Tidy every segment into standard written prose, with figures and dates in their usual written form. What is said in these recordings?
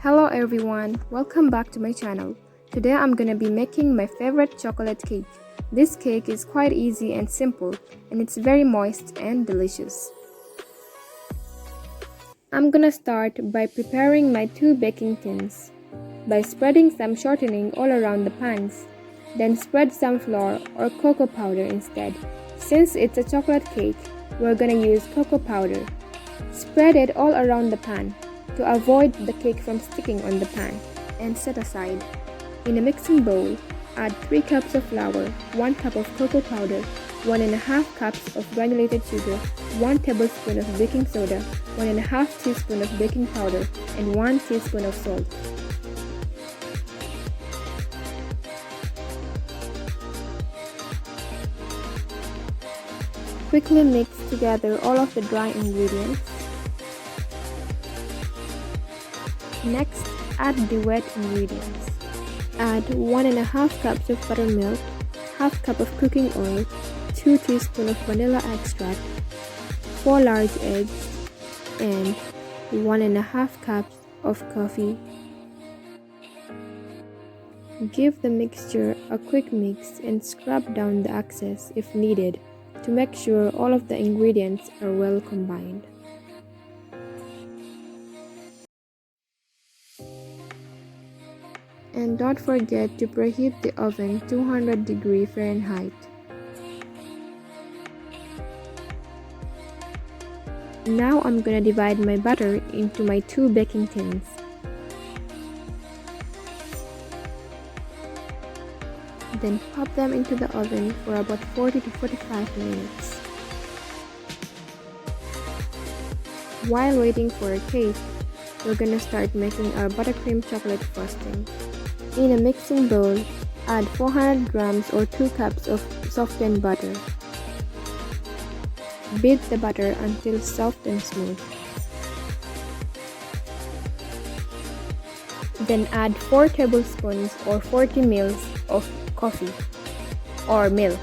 Hello everyone, welcome back to my channel. Today I'm gonna be making my favorite chocolate cake. This cake is quite easy and simple, and it's very moist and delicious. I'm gonna start by preparing my 2 baking tins by spreading some shortening all around the pans. Then spread some flour or cocoa powder instead. Since it's a chocolate cake, we're gonna use cocoa powder. Spread it all around the pan to avoid the cake from sticking on the pan, and set aside. In a mixing bowl, add 3 cups of flour, 1 cup of cocoa powder, 1½ cups of granulated sugar, 1 tablespoon of baking soda, 1½ teaspoon of baking powder, and 1 teaspoon of salt. Quickly mix together all of the dry ingredients. Next, add the wet ingredients. Add 1½ cups of buttermilk, ½ cup of cooking oil, 2 teaspoons of vanilla extract, 4 large eggs, and 1½ cups of coffee. Give the mixture a quick mix and scrub down the excess if needed to make sure all of the ingredients are well combined. And don't forget to preheat the oven 200° Fahrenheit. Now I'm gonna divide my butter into my 2 baking tins. Then pop them into the oven for about 40 to 45 minutes. While waiting for a cake, we're gonna start making our buttercream chocolate frosting. In a mixing bowl, add 400 grams or 2 cups of softened butter. Beat the butter until soft and smooth. Then add 4 tablespoons or 40 ml of coffee or milk.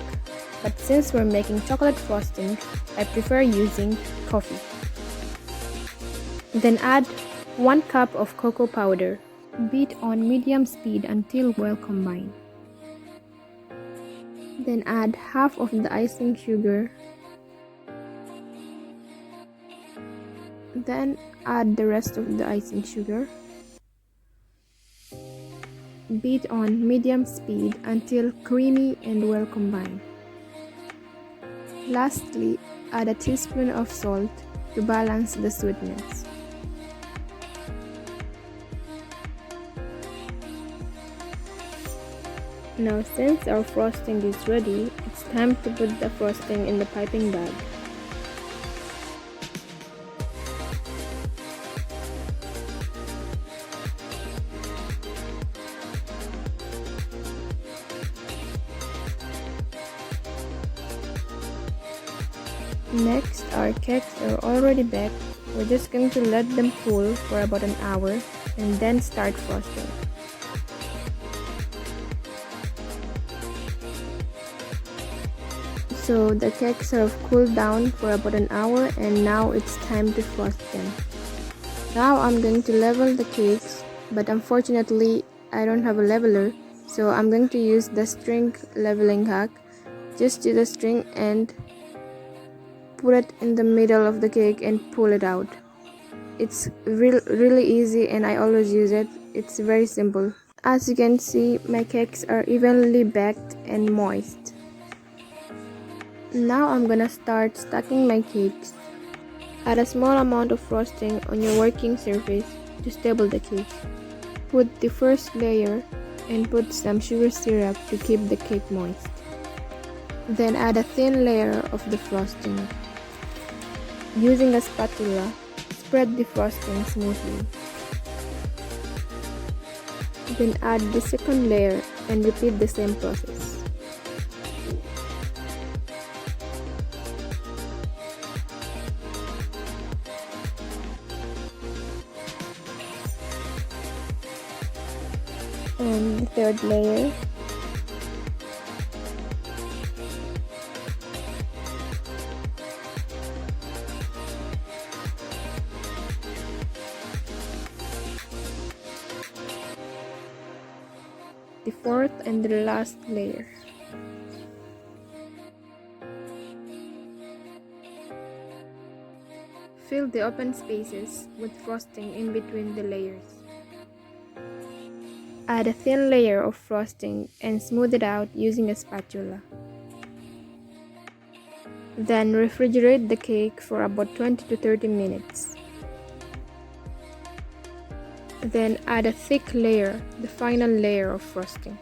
But since we're making chocolate frosting, I prefer using coffee. Then add 1 cup of cocoa powder. Beat on medium speed until well combined. Then add half of the icing sugar. Then add the rest of the icing sugar. Beat on medium speed until creamy and well combined. Lastly, add a teaspoon of salt to balance the sweetness. Now since our frosting is ready, it's time to put the frosting in the piping bag. Next, our cakes are already baked. We're just going to let them cool for about an hour and then start frosting. So the cakes have cooled down for about an hour, and now it's time to frost them. Now I'm going to level the cakes, but unfortunately I don't have a leveler, so I'm going to use the string leveling hack. Just use the string and put it in the middle of the cake and pull it out. It's really easy, and I always use it. It's very simple. As you can see, my cakes are evenly baked and moist. Now I'm gonna start stacking my cakes. Add a small amount of frosting on your working surface to stable the cake. Put the first layer and put some sugar syrup to keep the cake moist. Then add a thin layer of the frosting. Using a spatula, spread the frosting smoothly. Then add the second layer and repeat the same process. And the third layer. the fourth and the last layer. Fill the open spaces with frosting in between the layers. Add a thin layer of frosting and smooth it out using a spatula. Then refrigerate the cake for about 20 to 30 minutes. Then add a thick layer, the final layer of frosting.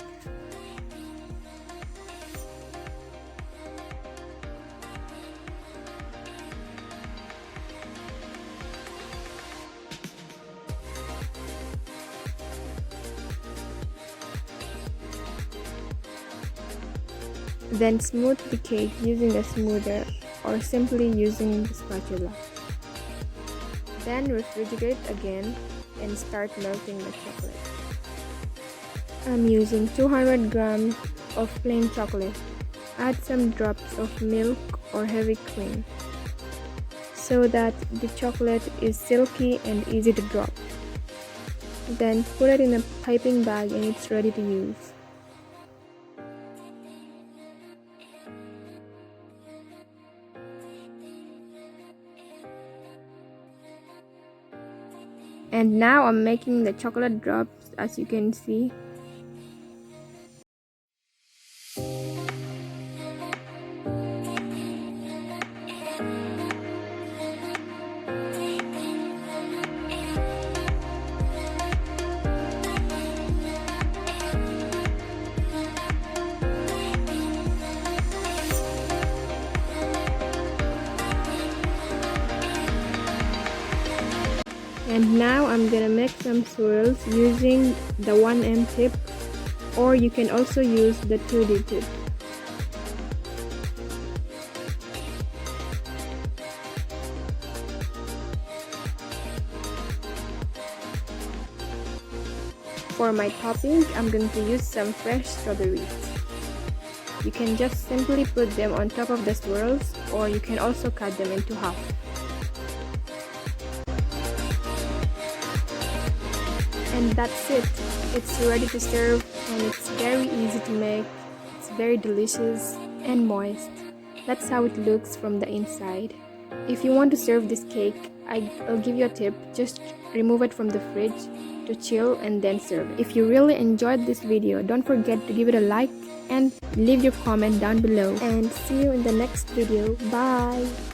Then smooth the cake using a smoother or simply using the spatula. Then refrigerate again and start melting the chocolate. I'm using 200 grams of plain chocolate. Add some drops of milk or heavy cream so that the chocolate is silky and easy to drop. Then put it in a piping bag and it's ready to use. And now I'm making the chocolate drops, as you can see. And now I'm gonna make some swirls using the 1M tip, or you can also use the 2D tip. For my topping, I'm going to use some fresh strawberries. You can just simply put them on top of the swirls, or you can also cut them into half. And that's it. It's ready to serve and it's very easy to make. It's very delicious and moist. That's how it looks from the inside. If you want to serve this cake, I'll give you a tip. Just remove it from the fridge to chill and then serve it. If you really enjoyed this video, don't forget to give it a like and leave your comment down below. And see you in the next video. Bye!